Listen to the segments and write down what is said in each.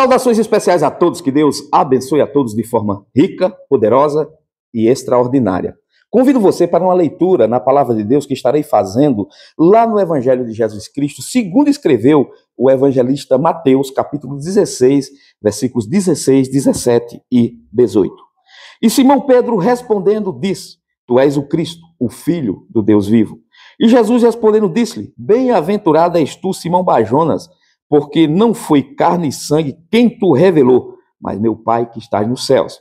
Saudações especiais a todos, que Deus abençoe a todos de forma rica, poderosa e extraordinária. Convido você para uma leitura na palavra de Deus que estarei fazendo lá no Evangelho de Jesus Cristo, segundo escreveu o evangelista Mateus, capítulo 16, versículos 16, 17 e 18. E Simão Pedro respondendo disse: Tu és o Cristo, o Filho do Deus vivo. E Jesus respondendo disse-lhe: Bem-aventurado és tu, Simão Bajonas, porque não foi carne e sangue quem tu revelou, mas meu Pai que está nos céus.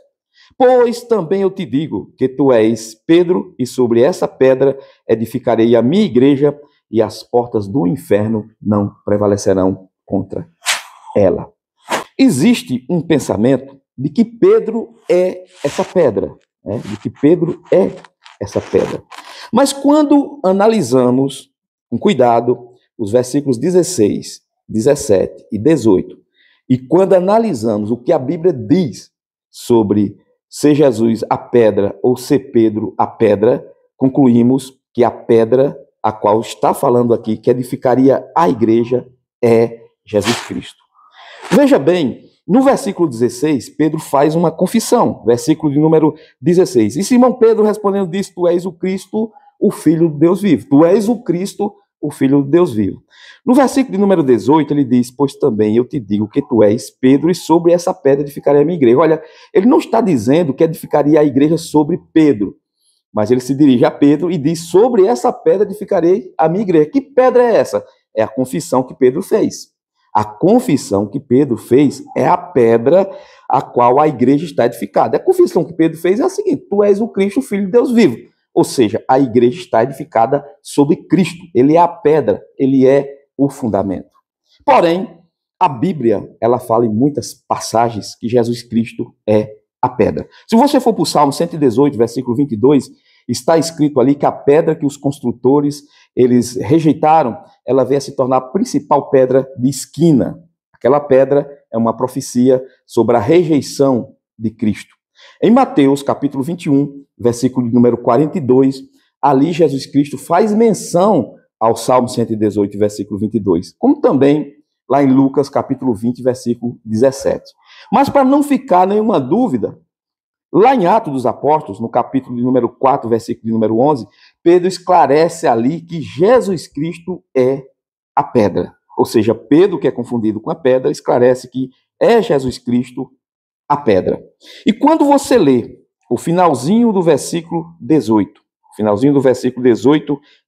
Pois também eu te digo que tu és Pedro, e sobre essa pedra edificarei a minha igreja, e as portas do inferno não prevalecerão contra ela. Existe um pensamento de que Pedro é essa pedra, de que Pedro é essa pedra. Mas quando analisamos com cuidado os versículos 16, 17 e 18, e quando analisamos o que a Bíblia diz sobre ser Jesus a pedra ou ser Pedro a pedra, concluímos que a pedra a qual está falando aqui, que edificaria a igreja, é Jesus Cristo. Veja bem, no versículo 16, Pedro faz uma confissão, versículo de número 16. E Simão Pedro respondendo disse: Tu és o Cristo, o Filho de Deus vivo. Tu és o Cristo, o Filho de Deus vivo. No versículo de número 18, ele diz: Pois também eu te digo que tu és Pedro, e sobre essa pedra edificarei a minha igreja. Olha, ele não está dizendo que edificaria a igreja sobre Pedro, mas ele se dirige a Pedro e diz: Sobre essa pedra edificarei a minha igreja. Que pedra é essa? É a confissão que Pedro fez. A confissão que Pedro fez é a pedra a qual a igreja está edificada. A confissão que Pedro fez é a seguinte: Tu és o Cristo, o Filho de Deus vivo. Ou seja, a igreja está edificada sobre Cristo. Ele é a pedra, ele é o fundamento. Porém, a Bíblia, ela fala em muitas passagens que Jesus Cristo é a pedra. Se você for para o Salmo 118, versículo 22, está escrito ali que a pedra que os construtores eles rejeitaram, ela veio a se tornar a principal pedra de esquina. Aquela pedra é uma profecia sobre a rejeição de Cristo. Em Mateus, capítulo 21, versículo de número 42, ali Jesus Cristo faz menção ao Salmo 118, versículo 22, como também lá em Lucas, capítulo 20, versículo 17. Mas para não ficar nenhuma dúvida, lá em Atos dos Apóstolos, no capítulo de número 4, versículo de número 11, Pedro esclarece ali que Jesus Cristo é a pedra. Ou seja, Pedro, que é confundido com a pedra, esclarece que é Jesus Cristo a pedra. E quando você lê o finalzinho do versículo 18,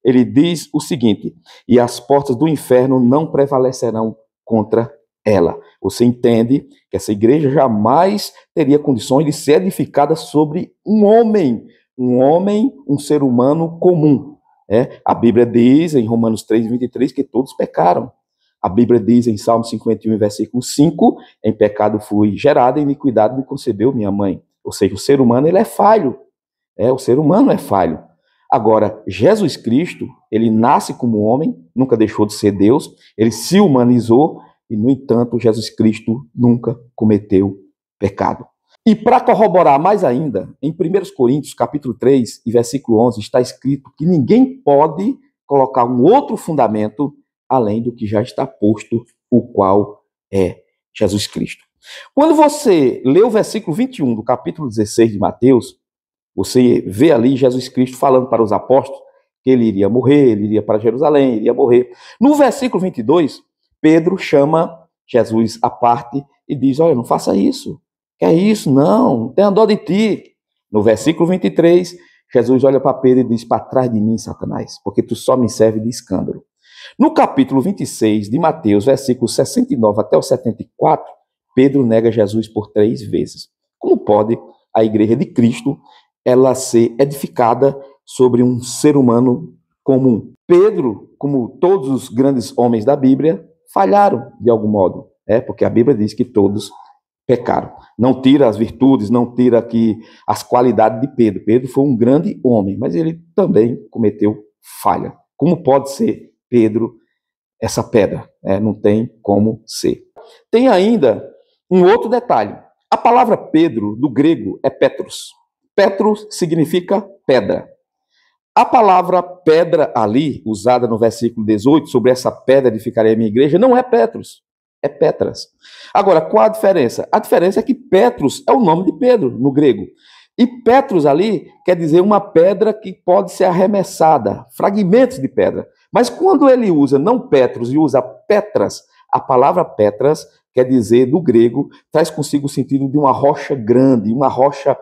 ele diz o seguinte: E as portas do inferno não prevalecerão contra ela. Você entende que essa igreja jamais teria condições de ser edificada sobre um homem, um ser humano comum. A Bíblia diz em Romanos 3, 23 que todos pecaram. A Bíblia diz em Salmo 51, versículo 5, em pecado fui gerado, em iniquidade me concebeu minha mãe. Ou seja, o ser humano ele é falho. O ser humano é falho. Agora, Jesus Cristo, ele nasce como homem, nunca deixou de ser Deus, ele se humanizou, e, no entanto, Jesus Cristo nunca cometeu pecado. E para corroborar mais ainda, em 1 Coríntios, capítulo 3, e versículo 11, está escrito que ninguém pode colocar um outro fundamento além do que já está posto, o qual é Jesus Cristo. Quando você lê o versículo 21 do capítulo 16 de Mateus, você vê ali Jesus Cristo falando para os apóstolos que ele iria morrer, ele iria para Jerusalém, iria morrer. No versículo 22, Pedro chama Jesus à parte e diz: Olha, não faça isso. Que é isso? Não tenha dó de ti. No versículo 23, Jesus olha para Pedro e diz: Para trás de mim, Satanás, porque tu só me serve de escândalo. No capítulo 26 de Mateus, versículos 69 até o 74, Pedro nega Jesus por 3 vezes. Como pode a igreja de Cristo ela ser edificada sobre um ser humano comum? Pedro, como todos os grandes homens da Bíblia, falharam de algum modo, porque a Bíblia diz que todos pecaram. Não tira as virtudes, não tira aqui as qualidades de Pedro. Pedro foi um grande homem, mas ele também cometeu falha. Como pode ser Pedro essa pedra? Não tem como ser. Tem ainda um outro detalhe. A palavra Pedro, do grego, é Petros. Petros significa pedra. A palavra pedra ali, usada no versículo 18, sobre essa pedra edificarei a minha igreja, não é Petros, é Petras. Agora, qual a diferença? A diferença é que Petros é o nome de Pedro, no grego. E Petros ali quer dizer uma pedra que pode ser arremessada, fragmentos de pedra. Mas quando ele usa não Petros e usa Petras, a palavra Petras quer dizer, do grego, traz consigo o sentido de uma rocha grande, uma rocha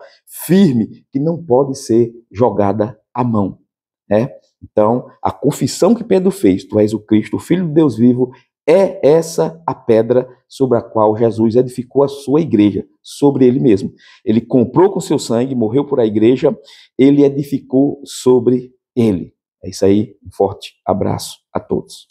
firme, que não pode ser jogada à mão. Né? Então, a confissão que Pedro fez, tu és o Cristo, o Filho de Deus vivo, é essa a pedra sobre a qual Jesus edificou a sua igreja, sobre ele mesmo. Ele comprou com seu sangue, morreu por a igreja, ele edificou sobre ele. É isso aí, um forte abraço a todos.